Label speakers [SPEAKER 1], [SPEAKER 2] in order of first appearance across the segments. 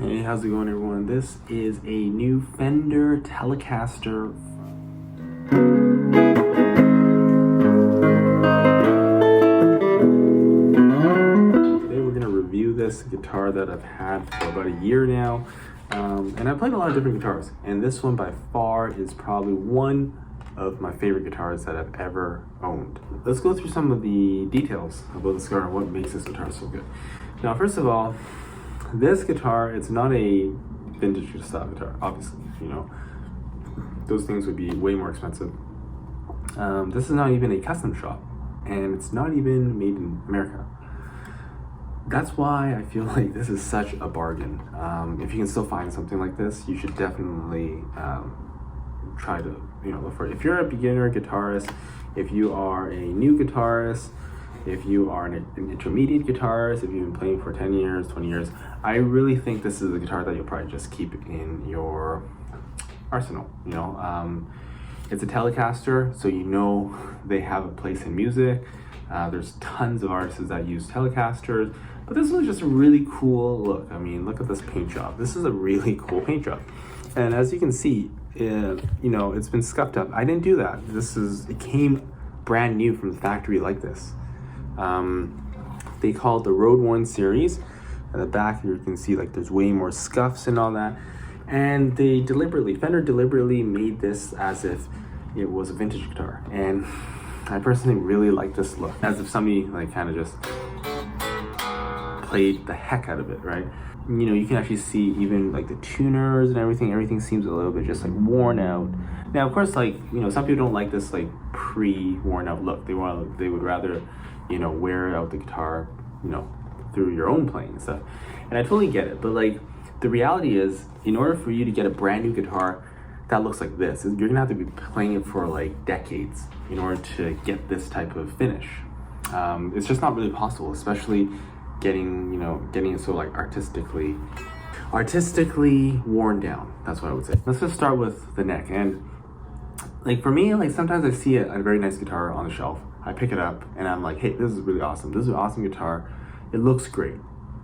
[SPEAKER 1] Hey, how's it going, everyone? This is a new Fender Telecaster. Today we're going to review this guitar that I've had for about a year now. And I've played a lot of different guitars, and this one by far is probably one of my favorite guitars that I've ever owned. Let's go through some of the details about this guitar and what makes this guitar so good. Now, first of all, this guitar, it's not a vintage style guitar, obviously, you know. Those things would be way more expensive. This is not even a custom shop, and it's not even made in America. That's why I feel like this is such a bargain. If you can still find something like this, you should definitely try to, look for it. If you're a beginner guitarist, if you are a new guitarist, if you are an intermediate guitarist, if you've been playing for 10 years, 20 years, I really think this is a guitar that you'll probably just keep in your arsenal, It's a Telecaster, so they have a place in music. There's tons of artists that use Telecasters, but this was just a really cool look. I mean, look at this paint job. This is a really cool paint job. And as you can see, it's been scuffed up. I didn't do that. It came brand new from the factory like this. They call it the Road Worn series. At the back you can see like there's way more scuffs and all that. And Fender deliberately made this as if it was a vintage guitar. And I personally really like this look, as if somebody like kind of just played the heck out of it, right? You can actually see even like the tuners and everything seems a little bit just like worn out. Now, of course, some people don't like this like pre-worn out look. They would rather, wear out the guitar, through your own playing and stuff. And I totally get it, but the reality is, in order for you to get a brand new guitar that looks like this, you're gonna have to be playing it for like decades in order to get this type of finish. It's just not really possible, especially getting it so like artistically worn down. That's what I would say. Let's just start with the neck. And for me, sometimes I see a very nice guitar on the shelf, I pick it up and I'm like, hey, this is really awesome. This is an awesome guitar. It looks great.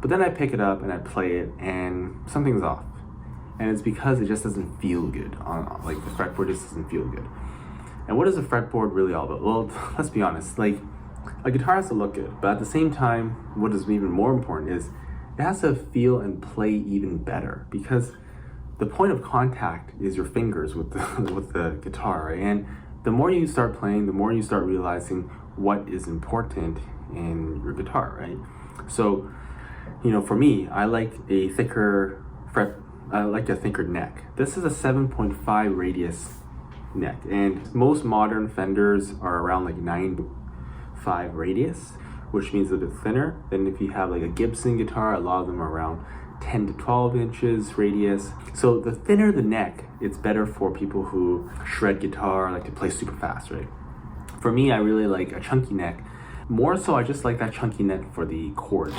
[SPEAKER 1] But then I pick it up and I play it and something's off. And it's because it just doesn't feel good. The fretboard just doesn't feel good. And what is a fretboard really all about? Well, let's be honest, a guitar has to look good, but at the same time, what is even more important is it has to feel and play even better, because the point of contact is your fingers with the guitar, right? And the more you start playing, the more you start realizing what is important in your guitar, right? So, for me, I like a thicker neck. This is a 7.5 radius neck, and most modern Fenders are around 9.5 radius, which means a bit thinner. Then if you have a Gibson guitar, a lot of them are around 10 to 12 inches radius. So the thinner the neck, it's better for people who shred guitar, like to play super fast, right? For me, I really like a chunky neck. More so, I just like that chunky neck for the chords.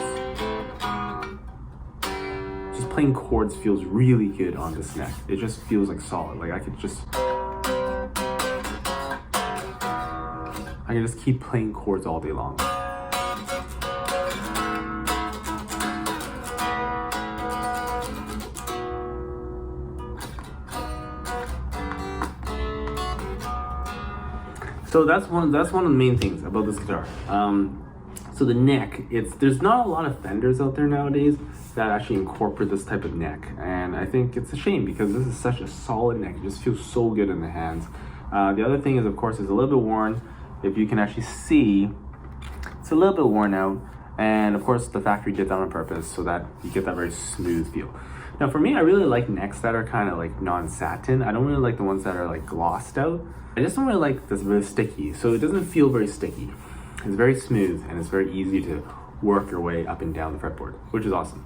[SPEAKER 1] Just playing chords feels really good on this neck. It just feels solid. I can just keep playing chords all day long. So that's one of the main things about this guitar. So the neck, there's not a lot of Fenders out there nowadays that actually incorporate this type of neck, and I think it's a shame because this is such a solid neck. It just feels so good in the hands. The other thing is, of course, it's a little bit worn. If you can actually see, it's a little bit worn out, and of course the factory did that on purpose so that you get that very smooth feel. Now for me, I really like necks that are kind of non-satin. I don't really like the ones that are glossed out. I just don't really like this really sticky, so it doesn't feel very sticky. It's very smooth and it's very easy to work your way up and down the fretboard, which is awesome.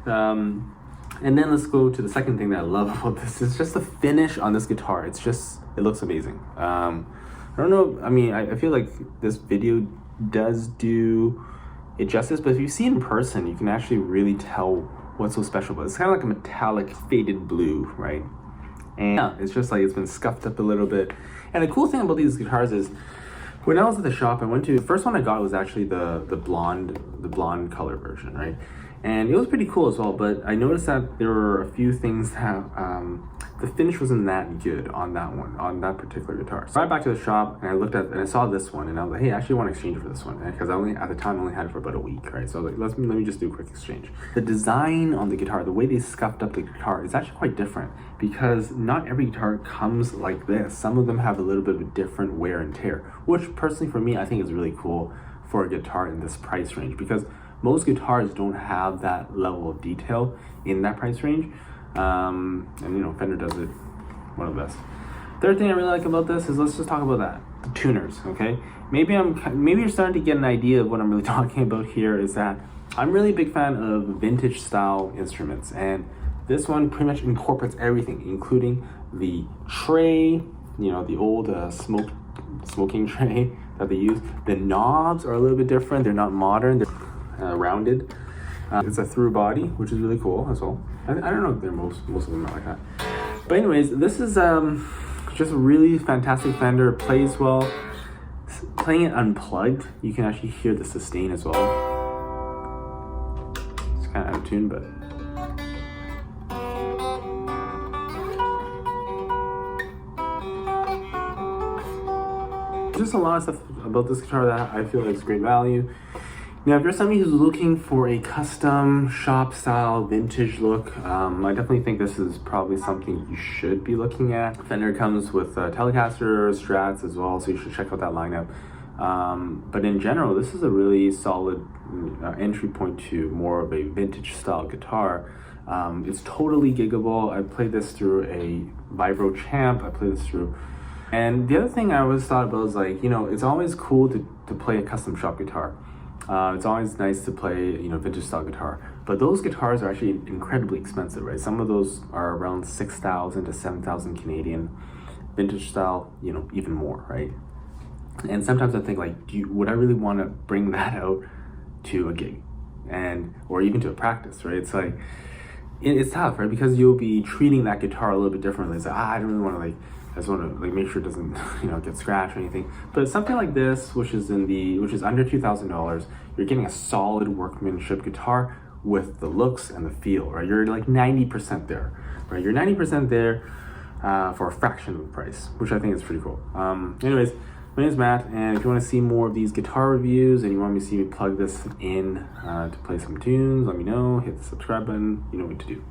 [SPEAKER 1] And then let's go to the second thing that I love about this. Is just the finish on this guitar. It looks amazing. I don't know, I feel like this video does do it justice, but if you see it in person, you can actually really tell what's so special about it. It's kind of like a metallic faded blue, right? And yeah, it's just it's been scuffed up a little bit. And the cool thing about these guitars is, when I was at the shop, the first one I got was actually the blonde color version, right? and it was pretty cool as well. But I noticed that there were a few things that the finish wasn't that good on that one, on that particular guitar. So I went back to the shop and I looked at and I saw this one and I was like, hey, I actually want to exchange it for this one, because I only at the time only had it for about a week, right? So I was like, let me just do a quick exchange. The design on the guitar, the way they scuffed up the guitar is actually quite different, because not every guitar comes like this. Some of them have a little bit of a different wear and tear, which personally for me I think is really cool for a guitar in this price range, because most guitars don't have that level of detail in that price range. And you know, Fender does it one of the best. Third thing I really like about this is, let's just talk about that, the tuners. Okay, maybe you're starting to get an idea of what I'm really talking about here. Is that I'm really a big fan of vintage style instruments, and this one pretty much incorporates everything, including the tray, you know, the old smoking tray that they use. The knobs are a little bit different. They're not modern. They're rounded. It's a through body, which is really cool as well. I don't know if they're most of them are like that. But anyways, this is just a really fantastic Fender. It plays well. Playing it unplugged, you can actually hear the sustain as well. It's kind of out of tune, but just a lot of stuff about this guitar that I feel like is great value. Now, if you're somebody who's looking for a custom shop style vintage look, I definitely think this is probably something you should be looking at. Fender comes with Telecaster, Strats as well, so you should check out that lineup. But in general, this is a really solid entry point to more of a vintage style guitar. It's totally giggable. I played this through a Vibro Champ. I played this through. And the other thing I always thought about is, like, you know, it's always cool to play a custom shop guitar. It's always nice to play, you know, vintage style guitar, but those guitars are actually incredibly expensive, right? Some of those are around 6,000 to 7,000 Canadian. Vintage style, you know, even more, right? And sometimes I think, like, would I really want to bring that out to a gig, or even to a practice, right? It's like, it's tough, right? Because you'll be treating that guitar a little bit differently. It's like, I don't really want to, I just want to make sure it doesn't, you know, get scratched or anything. But something like this, which is under $2,000, you're getting a solid workmanship guitar with the looks and the feel, right? You're like 90% there, right? You're 90% there for a fraction of the price, which I think is pretty cool. Anyways, my name is Matt, and if you want to see more of these guitar reviews and you want me to see me plug this in to play some tunes, let me know. Hit the subscribe button. You know what to do.